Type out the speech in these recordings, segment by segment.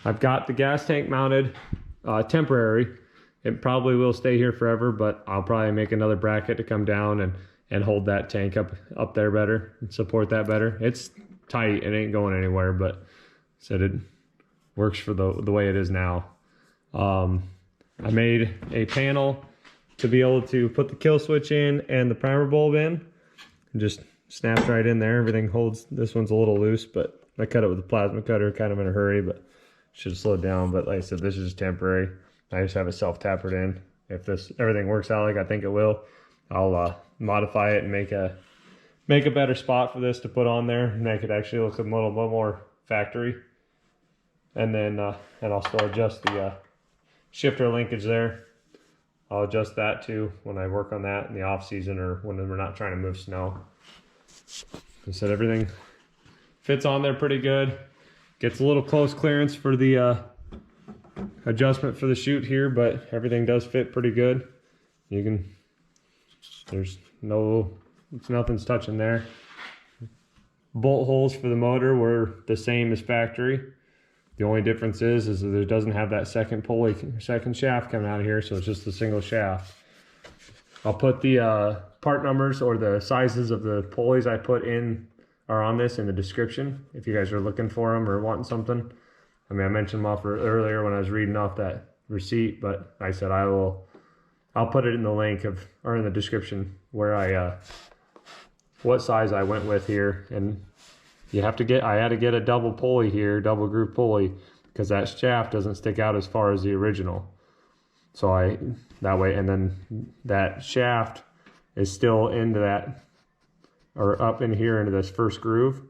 I've got the gas tank mounted, temporary. It probably will stay here forever, but I'll probably make another bracket to come down and hold that tank up there better and support that better. It's tight, it ain't going anywhere, but said it works for the way it is now. I made a panel to be able to put the kill switch in and the primer bulb in. It just snaps right in there. Everything holds. This one's a little loose, but I cut it with a plasma cutter, kind of in a hurry, but should have slowed down. But like I said, this is just temporary. I just have it self-tapered in. If everything works out like I think it will, I'll modify it and make a better spot for this to put on there, and make it actually look a little bit more factory. And then and I'll still adjust the shifter linkage there. I'll adjust that too when I work on that in the off season or when we're not trying to move snow. I said everything fits on there pretty good. Gets a little close clearance for the adjustment for the chute here, but everything does fit pretty good. You can, nothing's touching there. Bolt holes for the motor were the same as factory. The only difference is that it doesn't have that second pulley, second shaft coming out of here, so it's just a single shaft. I'll put the part numbers or the sizes of the pulleys I put in are on this in the description if you guys are looking for them or wanting something. I mean, I mentioned them off earlier when I was reading off that receipt, but I said I'll put it in the link or in the description where what size I went with here. And I had to get a double pulley here, double groove pulley, because that shaft doesn't stick out as far as the original. So that way, and then that shaft is still into that, or up in here into this first groove.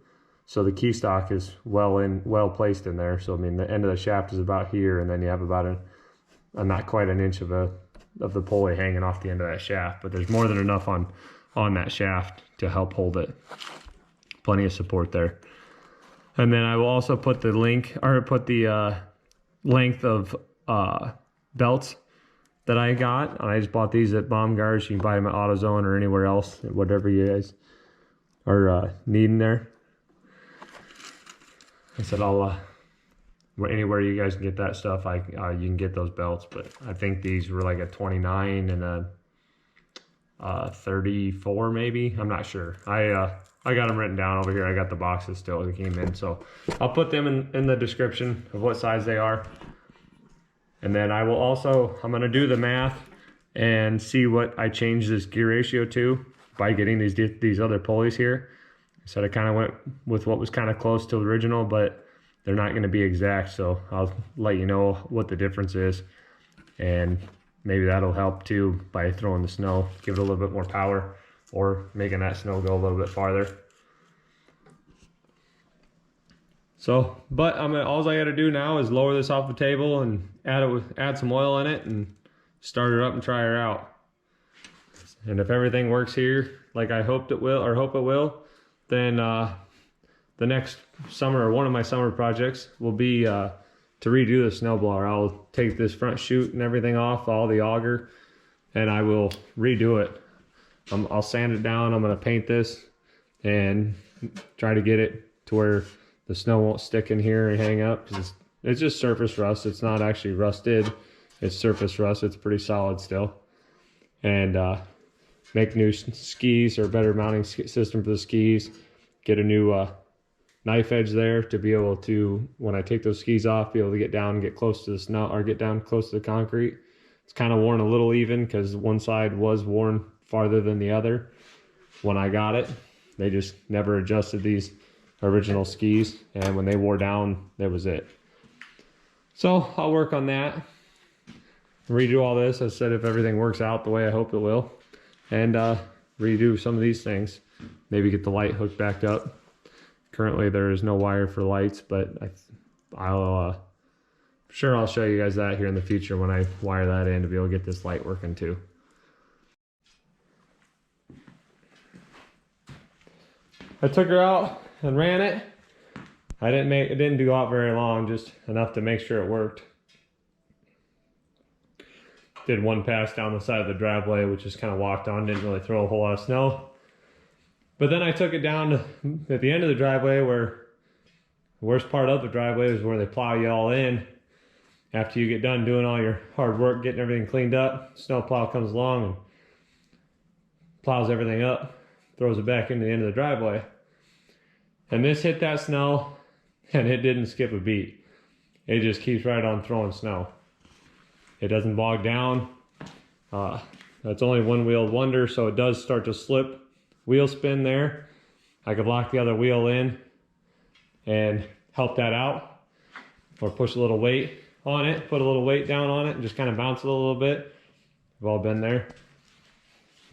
So the key stock is well placed in there. So I mean, the end of the shaft is about here, and then you have about not quite an inch of the pulley hanging off the end of that shaft, but there's more than enough on that shaft to help hold it. Plenty of support there. And then I will also put the length of belts that I got. I just bought these at Baumgart's. You can buy them at AutoZone or anywhere else, whatever you guys are needing there. I said anywhere you guys can get that stuff, you can get those belts. But I think these were like a 29 and a 34 maybe. I'm not sure. I got them written down over here. I got the boxes still that came in, so I'll put them in the description of what size they are. And then I'm going to do the math and see what I changed this gear ratio to by getting these other pulleys here. So I kind of went with what was kind of close to the original, but they're not going to be exact. So I'll let you know what the difference is, and maybe that'll help too by throwing the snow, give it a little bit more power, or making that snow go a little bit farther. So, but all I got to do now is lower this off the table and add some oil in it and start her up and try her out. And if everything works here like I hoped it will, or hope it will, then the next summer, or one of my summer projects, will be to redo the snowblower. I'll take this front chute and everything off, all the auger, and I will redo it. I'll sand it down. I'm going to paint this and try to get it to where the snow won't stick in here and hang up, because it's just surface rust. It's not actually rusted. It's surface rust. It's pretty solid still. And make new skis or better mounting system for the skis. Get a new knife edge there to be able to, when I take those skis off, be able to get down and get close to the snow, or get down close to the concrete. It's kind of worn a little even because one side was worn farther than the other when I got it. They just never adjusted these original skis, and when they wore down, that was it. So I'll work on that, redo all this. I said if everything works out the way I hope it will, and redo some of these things. Maybe get the light hooked back up. Currently there is no wire for lights, but I'll show you guys that here in the future when I wire that in to be able to get this light working too. I took her out and ran it. It didn't go out very long, just enough to make sure it worked. Did one pass down the side of the driveway, which just kind of walked on, didn't really throw a whole lot of snow. But then I took it down at the end of the driveway where The worst part of the driveway is where they plow you all in. After you get done doing all your hard work, getting everything cleaned up, snow plow comes along and plows everything up, throws it back into the end of the driveway. And this hit that snow, and it didn't skip a beat. It just keeps right on throwing snow. It doesn't bog down. That's only one-wheeled wonder, so it does start to slip. Wheel spin there. I could lock the other wheel in and help that out, or push a little weight on it, put a little weight down on it, and just kind of bounce it a little bit. We've all been there.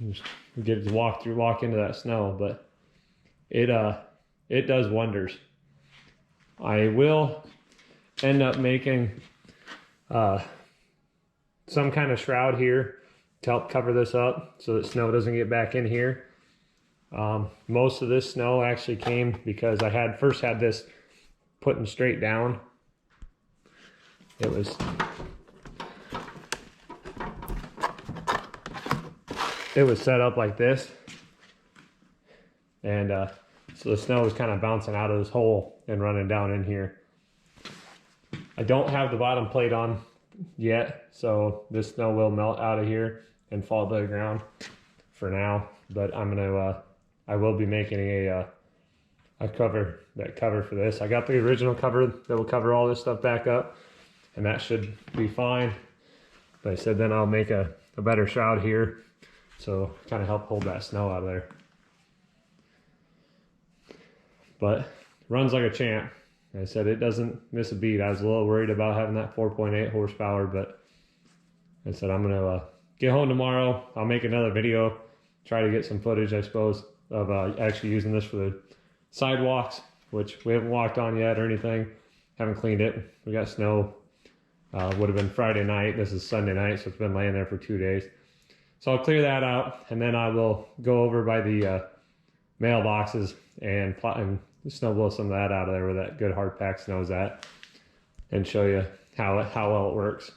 Just get to walk into that snow, but it does wonders. I will end up making some kind of shroud here to help cover this up so that snow doesn't get back in here. Most of this snow actually came because I first had this putting straight down. It was set up like this, and so the snow was kind of bouncing out of this hole and running down in here. I don't have the bottom plate on yet, so this snow will melt out of here and fall to the ground for now. But I will be making a cover for this. I got the original cover that will cover all this stuff back up, and that should be fine. But I said then I'll make a better shroud here, so kind of help hold that snow out of there. But runs like a champ. I said it doesn't miss a beat. I was a little worried about having that 4.8 horsepower, but I said I'm gonna get home tomorrow. I'll make another video, try to get some footage, I suppose, of actually using this for the sidewalks, which we haven't walked on yet or anything. Haven't cleaned it. We got snow. Would have been Friday night. This is Sunday night, so it's been laying there for 2 days. So I'll clear that out, and then I will go over by the mailboxes and snow blow some of that out of there where that good hard pack snow is at, and show you how well it works.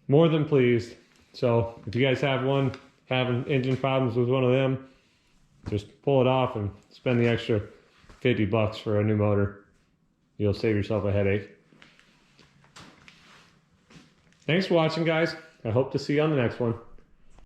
more than pleased. So if you guys have having engine problems with one of them, just pull it off and spend the extra $50 for a new motor. You'll save yourself a headache. Thanks for watching, guys. I hope to see you on the next one.